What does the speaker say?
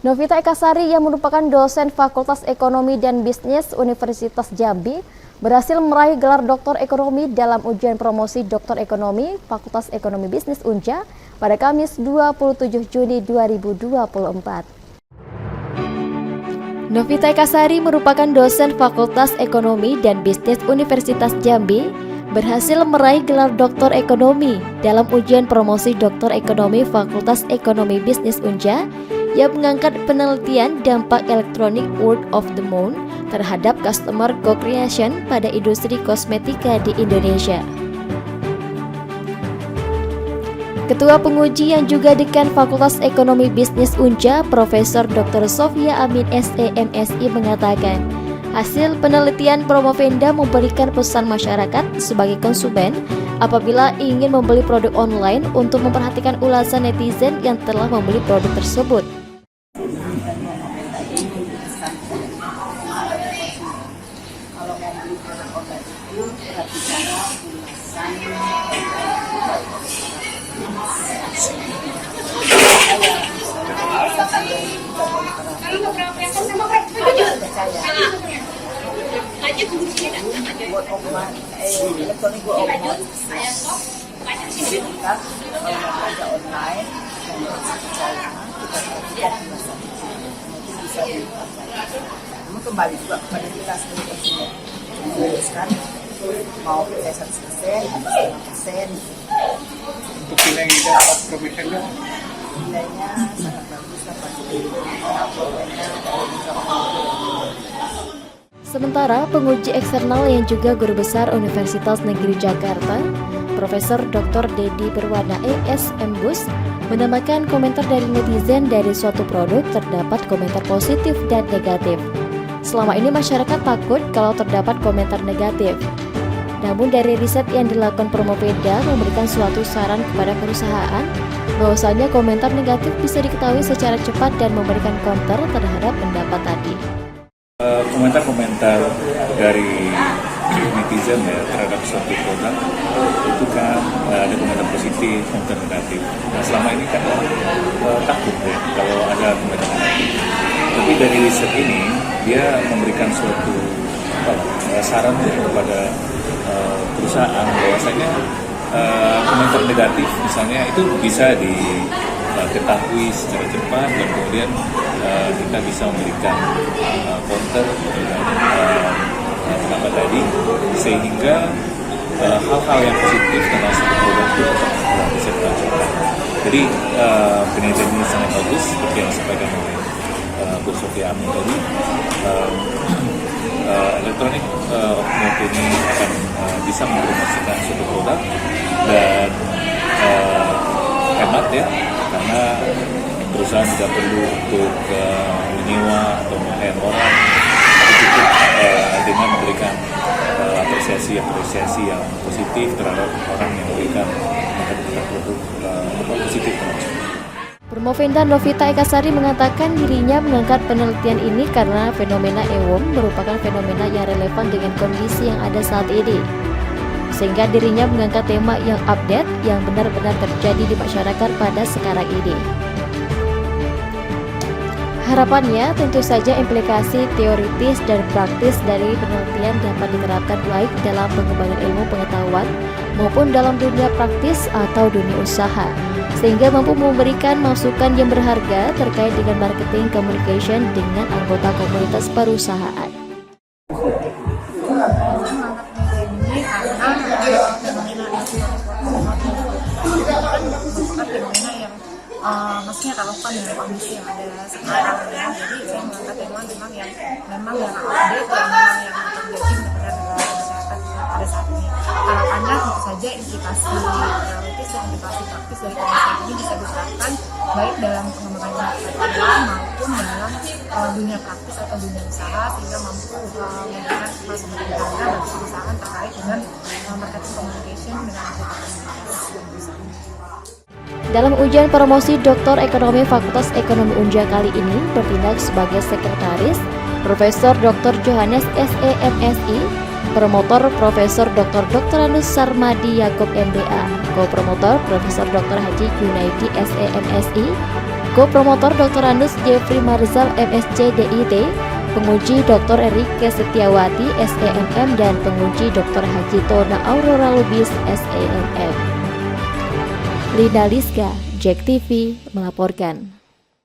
Novita Ekasari yang merupakan dosen Fakultas Ekonomi dan Bisnis Universitas Jambi berhasil meraih gelar Doktor Ekonomi dalam ujian promosi Doktor Ekonomi Fakultas Ekonomi Bisnis Unja pada Kamis 27 Juni 2024. Novita Ekasari merupakan dosen Fakultas Ekonomi dan Bisnis Universitas Jambi berhasil meraih gelar Doktor Ekonomi dalam ujian promosi Doktor Ekonomi Fakultas Ekonomi Bisnis Unja yang mengangkat penelitian dampak elektronik word of the month terhadap customer co-creation pada industri kosmetika di Indonesia. Ketua penguji yang juga Dekan Fakultas Ekonomi Bisnis Unja, Profesor Dr. Sofia Amin SEMSI mengatakan, hasil penelitian Promovenda memberikan pesan masyarakat sebagai konsumen apabila ingin membeli produk online untuk memperhatikan ulasan netizen yang telah membeli produk tersebut. Kalau mau beli produk online itu perhatikan elektronik gue online kita kalau mau belanja online kita bisa namun kembali juga kepada kita sebagai konsumen memutuskan mau percaya 100% atau 100%. Untuk nilai yang dapat Promovenda nilainya sangat bagus lah pasti. Sementara penguji eksternal yang juga guru besar Universitas Negeri Jakarta, Profesor Dr. Dedi Berwana ES Embus, menambahkan komentar dari netizen dari suatu produk terdapat komentar positif dan negatif. Selama ini masyarakat takut kalau terdapat komentar negatif. Namun dari riset yang dilakukan Promovenda memberikan suatu saran kepada perusahaan bahwasanya komentar negatif bisa diketahui secara cepat dan memberikan counter terhadap pendapat tadi. Komentar-komentar dari netizen ya terhadap suatu produk itu kan ada komentar positif, komentar negatif. Nah selama ini kan takut ya kalau ada komentar negatif. Tapi dari riset ini dia memberikan suatu saran ya, kepada perusahaan bahwasanya komentar negatif misalnya itu bisa diketahui secara cepat dan kemudian kita bisa memberikan counter dengan pendapat tadi sehingga hal-hal yang positif tentang suatu produk itu bisa ditampilkan. Jadi penelitian ini sangat bagus seperti yang disampaikan oleh Bu Sofia Amin tadi. Elektronik ini akan bisa mempromosikan suatu produk dan hemat ya karena perusahaan tidak perlu untuk menyewa atau meng-hire orang, tapi cukup dengan memberikan apresiasi yang positif terhadap orang yang memberikan produk positif. Promovenda Novita Ekasari mengatakan dirinya mengangkat penelitian ini karena fenomena EWOM merupakan fenomena yang relevan dengan kondisi yang ada saat ini. Sehingga dirinya mengangkat tema yang update yang benar-benar terjadi di masyarakat pada sekarang ini. Harapannya tentu saja implikasi teoritis dan praktis dari penelitian dapat diterapkan baik dalam pengembangan ilmu pengetahuan maupun dalam dunia praktis atau dunia usaha, sehingga mampu memberikan masukan yang berharga terkait dengan marketing communication dengan anggota komunitas perusahaan. Maksudnya relevan dengan kondisi yang ada sekarang ya. Jadi saya mengangkat tema memang yang update, yang terjadi benar-benar masyarakat pada saat ini. Harapannya tentu saja implikasi teoritis dan implikasi praktis dari kondisi ini bisa diterapkan baik dalam pengembangan pengetahuan maupun dalam dunia praktis atau dunia usaha sehingga mampu memberikan masukan yang berharga bagi perusahaan terkait dengan marketing communication dengan anggota komunitas. Dalam ujian promosi Doktor Ekonomi Fakultas Ekonomi Unja kali ini bertindak sebagai sekretaris Profesor Dr. Johannes SEMSI, promotor Profesor Dr. Doktoranus Sarmadi Yakob MBA, co-promotor Profesor Dr. Haji Junaidi SEMSI, Co-promotor Dr. Andes Jeffrey Marzal MSc DIT, penguji Dr. Erike Setiawati SEMM, dan penguji Dr. Haji Tona Aurora Lubis SEMM. Lina Liska, JEK TV melaporkan.